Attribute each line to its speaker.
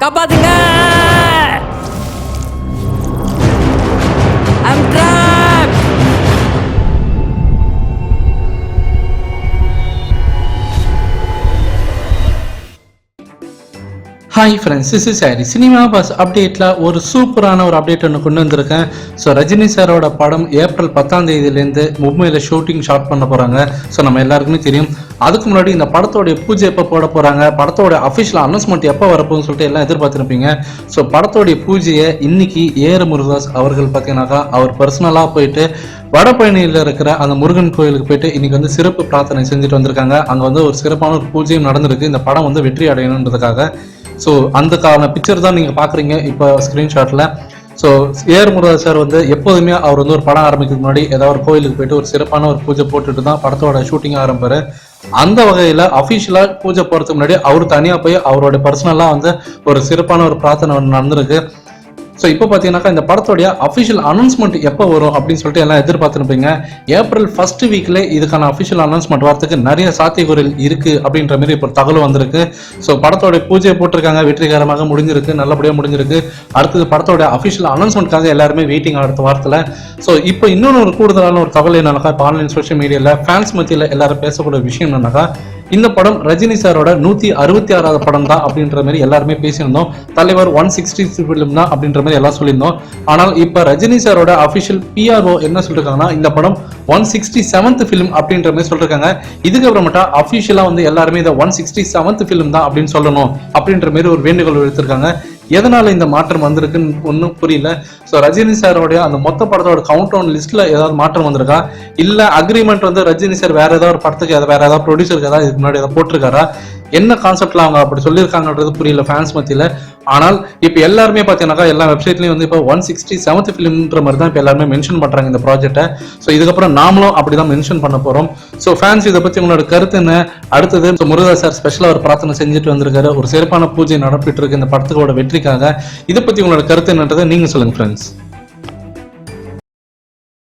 Speaker 1: காப்பாத்துங்க. I'm trapped.
Speaker 2: Hi friends, this is Harry. Cinema bus அப்டேட்டில் ஒரு சூப்பரான ஒரு அப்டேட் ஒன்று கொண்டு வந்திருக்கேன். ஸோ ரஜினி சாரோட படம் ஏப்ரல் 10ஆம் தேதியிலேருந்து மும்பையில் ஷூட்டிங் ஸ்டார்ட் பண்ண போகிறாங்க. ஸோ நம்ம எல்லாருக்குமே தெரியும். அதுக்கு முன்னாடி இந்த படத்தோடைய பூஜை எப்போ போட போகிறாங்க, படத்தோட அஃபிஷியல் அனௌன்ஸ்மெண்ட் எப்போ வரப்போகுதுன்னு சொல்லிட்டு எல்லாம் எதிர்பார்த்துருப்பீங்க. ஸோ படத்தோடைய பூஜையை இன்னைக்கு ஏஆர் முருகதாஸ் அவர்கள் பார்த்தீங்கன்னாக்கா அவர் பர்சனலாக போயிட்டு வடபழனியில் இருக்கிற அந்த முருகன் கோயிலுக்கு போயிட்டு இன்னைக்கு வந்து சிறப்பு பிரார்த்தனை செஞ்சுட்டு வந்திருக்காங்க. அங்கே வந்து ஒரு சிறப்பான ஒரு பூஜையும் நடந்திருக்கு இந்த படம் வந்து வெற்றி அடையணுன்றதுக்காக. ஸோ அதுக்கான பிக்சர் தான் நீங்கள் பார்க்குறீங்க இப்போ ஸ்க்ரீன்ஷாட்டில். ஸோ ஏஆர் முருகதாஸ் சார் வந்து எப்போதுமே அவர் வந்து ஒரு படம் ஆரம்பிக்கிறதுக்கு முன்னாடி ஏதாவது ஒரு கோயிலுக்கு போயிட்டு ஒரு சிறப்பான ஒரு பூஜை போட்டுட்டு தான் படத்தோட ஷூட்டிங் ஆரம்பிப்பார். அந்த வகையில் அஃபிஷியலாக பூஜை போகிறதுக்கு முன்னாடி அவர் தனியாக போய் அவரோட பர்சனலாக வந்து ஒரு சிறப்பான ஒரு பிரார்த்தனை நடந்திருக்கு. ஸோ இப்போ பார்த்தீங்கன்னாக்கா இந்த படத்தோடைய அஃபிஷியல் அனௌன்ஸ்மெண்ட் எப்போ வரும் அப்படின்னு சொல்லிட்டு எல்லாம் எதிர்பார்த்துருப்பீங்க. ஏப்ரல் ஃபர்ஸ்ட் வீக்ல இதுக்கான அஃபிஷியல் அனௌன்ஸ்மெண்ட் வரதுக்கு நிறைய சாத்தியக்கூறுகள் இருக்கு அப்படின்ற மாதிரி இப்போ தகவல் வந்திருக்கு. ஸோ படத்தோடைய பூஜையை போட்டிருக்காங்க, வெற்றிகரமாக முடிஞ்சிருக்கு, நல்லபடியாக முடிஞ்சிருக்கு. அடுத்தது படத்தோட அஃபிஷியல் அனௌன்ஸ்மெண்ட்காக எல்லாருமே வெயிட்டிங் அடுத்த வாரத்தில். ஸோ இப்போ இன்னொன்று ஒரு கூடுதலான ஒரு தகவல் என்னன்னாக்கா, இப்போ ஆன்லைன் சோஷியல் மீடியாவில் ஃபேன்ஸ் மத்தியில் எல்லாரும் பேசக்கூடிய விஷயம் என்னன்னாக்கா, இந்த படம் ரஜினி சாரோட 166வது படம் தான் அப்படின்ற மாதிரி எல்லாருமே பேசியிருந்தோம். தலைவர் 160 ஃபிலிம் தான் அப்படின்ற மாதிரி எல்லாம் சொல்லியிருந்தோம். ஆனால் இப்ப ரஜினி சாரோட அபிஷியல் PRO என்ன சொல்லிருக்காங்கன்னா, இந்த படம் 167th ஃபிலிம் அப்படின்ற மாதிரி சொல்லிருக்காங்க. இதுக்கப்புறமேட்டா அபிஷியலா வந்து எல்லாருமே இதை 167th ஃபிலிம் தான் அப்படின்னு சொல்லணும் அப்படின்ற மாதிரி ஒரு வேண்டுகோள் எடுத்திருக்காங்க. எதனால இந்த மாற்றம் வந்திருக்குன்னு ஒன்றும் புரியல. ஸோ ரஜினி சாரோடைய அந்த மொத்த படத்தோட கவுண்ட் டவுன் லிஸ்ட்ல ஏதாவது மாற்றம் வந்திருக்கா, இல்ல அக்ரிமெண்ட் வந்து ரஜினி சார் வேற ஏதாவது ஒரு படத்துக்கு வேற ஏதாவது ப்ரொடியூசருக்கு ஏதாவது இதுக்கு முன்னாடி ஏதாவது போட்டிருக்காரா, என்ன கான்செப்ட்ல அவங்க அப்படி சொல்லியிருக்காங்கன்றது புரியல ஃபேன்ஸ் மத்தியில. ஆனால் இப்போ எல்லாருமே பார்த்தீங்கன்னாக்கா எல்லா வெப்சைட்லையும் வந்து இப்போ 167th ஃபிலிம்ன்ற மாதிரி தான் இப்போ எல்லாருமே மென்ஷன் பண்றாங்க இந்த ப்ராஜெக்டை. ஸோ இதுக்கப்புறம் நாமளும் அப்படிதான் மென்ஷன் பண்ண போறோம். ஸோ ஃபேன்ஸ் இதை பத்தி உங்களோட கருத்து என்ன? அடுத்தது முருகதாஸ் சார் ஸ்பெஷலாக ஒரு பிரார்த்தனை செஞ்சுட்டு வந்திருக்காரு, ஒரு சிறப்பான பூஜை நடப்பிட்டு இருக்கு இந்த படத்துக்கோட வெற்றிக்காக. இதை பத்தி உங்களோட கருத்து என்னன்றதை நீங்க சொல்லுங்க ஃப்ரெண்ட்ஸ்.